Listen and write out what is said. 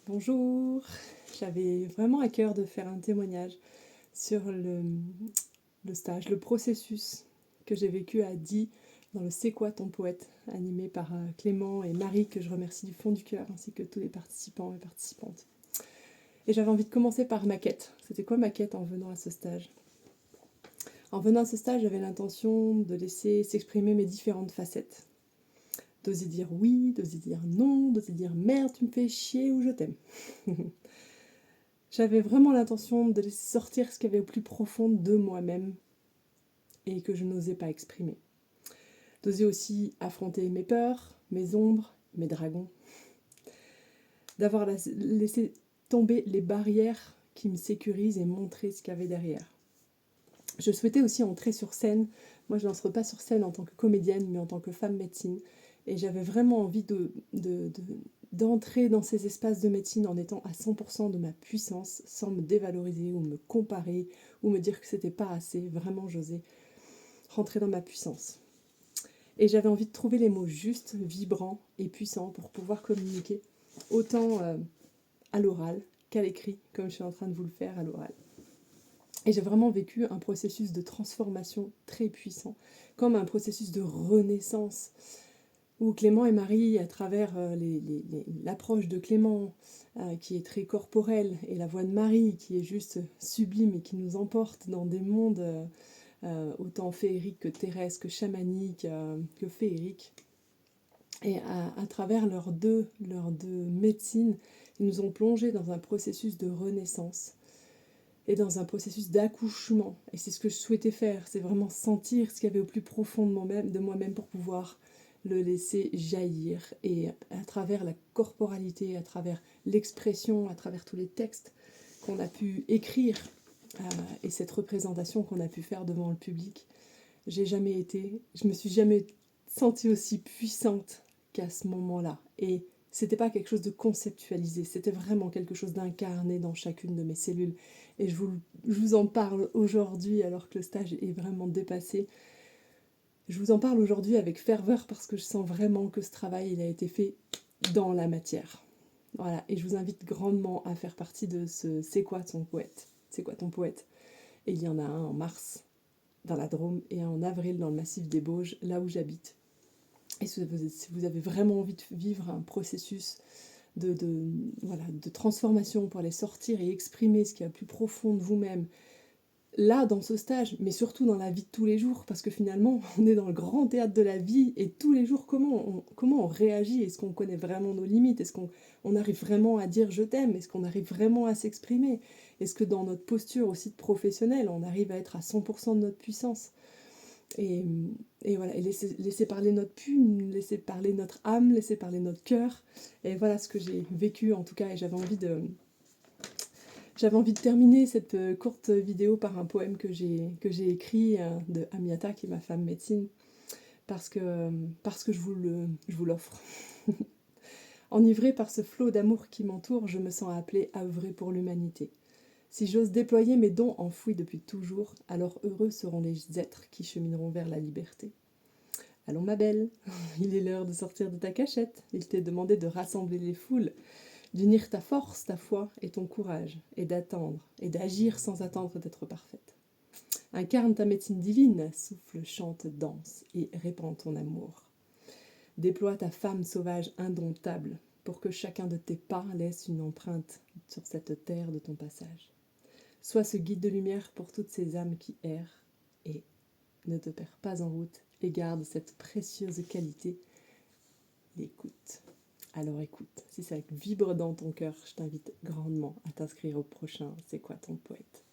Bonjour, j'avais vraiment à cœur de faire un témoignage sur le stage, le processus que j'ai vécu à Die dans le C'est quoi ton poète, animé par Clément et Marie, que je remercie du fond du cœur, ainsi que tous les participants et participantes. Et j'avais envie de commencer par ma quête. C'était quoi ma quête en venant à ce stage? En venant à ce stage, j'avais l'intention de laisser s'exprimer mes différentes facettes. D'oser dire oui, d'oser dire non, d'oser dire merde, tu me fais chier ou je t'aime. J'avais vraiment l'intention de laisser sortir ce qu'il y avait au plus profond de moi-même et que je n'osais pas exprimer. D'oser aussi affronter mes peurs, mes ombres, mes dragons. D'avoir laissé tomber les barrières qui me sécurisent et montrer ce qu'il y avait derrière. Je souhaitais aussi entrer sur scène. Moi, je n'entre pas sur scène en tant que comédienne, mais en tant que femme médecine. Et j'avais vraiment envie d'entrer dans ces espaces de médecine en étant à 100% de ma puissance, sans me dévaloriser ou me comparer ou me dire que c'était pas assez. Vraiment, j'osais rentrer dans ma puissance. Et j'avais envie de trouver les mots justes, vibrants et puissants pour pouvoir communiquer autant à l'oral qu'à l'écrit, comme je suis en train de vous le faire à l'oral. Et j'ai vraiment vécu un processus de transformation très puissant, comme un processus de renaissance, où Clément et Marie, à travers l'approche de Clément, qui est très corporelle, et la voix de Marie, qui est juste sublime et qui nous emporte dans des mondes autant féeriques que terrestres, que chamaniques, que féeriques. Et à travers leurs deux médecines, ils nous ont plongés dans un processus de renaissance et dans un processus d'accouchement. Et c'est ce que je souhaitais faire, c'est vraiment sentir ce qu'il y avait au plus profond de moi-même pour pouvoir le laisser jaillir. Et à travers la corporalité, à travers l'expression, à travers tous les textes qu'on a pu écrire et cette représentation qu'on a pu faire devant le public, je me suis jamais sentie aussi puissante qu'à ce moment-là. Et c'était pas quelque chose de conceptualisé, c'était vraiment quelque chose d'incarné dans chacune de mes cellules. Et je vous en parle aujourd'hui alors que le stage est vraiment dépassé. Je vous en parle aujourd'hui avec ferveur parce que je sens vraiment que ce travail il a été fait dans la matière. Voilà, et je vous invite grandement à faire partie de ce C'est quoi ton poète? C'est quoi ton poète? Et il y en a un en mars dans la Drôme et un en avril dans le massif des Bauges, là où j'habite. Et si vous avez vraiment envie de vivre un processus de transformation pour aller sortir et exprimer ce qu'il y a plus profond de vous-même, là, dans ce stage, mais surtout dans la vie de tous les jours, parce que finalement, on est dans le grand théâtre de la vie, et tous les jours, comment on réagit? Est-ce qu'on connaît vraiment nos limites? Est-ce qu'on arrive vraiment à dire « je t'aime » ? Est-ce qu'on arrive vraiment à s'exprimer? Est-ce que dans notre posture aussi de professionnel, on arrive à être à 100% de notre puissance? Et, et voilà, et laisser parler notre plume, laisser parler notre âme, laisser parler notre cœur. Et voilà ce que j'ai vécu en tout cas, et j'avais envie de terminer cette courte vidéo par un poème que j'ai écrit de Amiata, qui est ma femme médecine, parce que je vous l'offre. Enivrée par ce flot d'amour qui m'entoure, je me sens appelée à œuvrer pour l'humanité. Si j'ose déployer mes dons enfouis depuis toujours, alors heureux seront les êtres qui chemineront vers la liberté. Allons ma belle, il est l'heure de sortir de ta cachette. Il t'est demandé de rassembler les foules, d'unir ta force, ta foi et ton courage, et d'attendre, et d'agir sans attendre d'être parfaite. Incarne ta médecine divine, souffle, chante, danse, et répands ton amour. Déploie ta femme sauvage indomptable, pour que chacun de tes pas laisse une empreinte sur cette terre de ton passage. Sois ce guide de lumière pour toutes ces âmes qui errent, et ne te perds pas en route, et garde cette précieuse qualité, l'écoute. Alors écoute, si ça vibre dans ton cœur, je t'invite grandement à t'inscrire au prochain C'est quoi ton poète?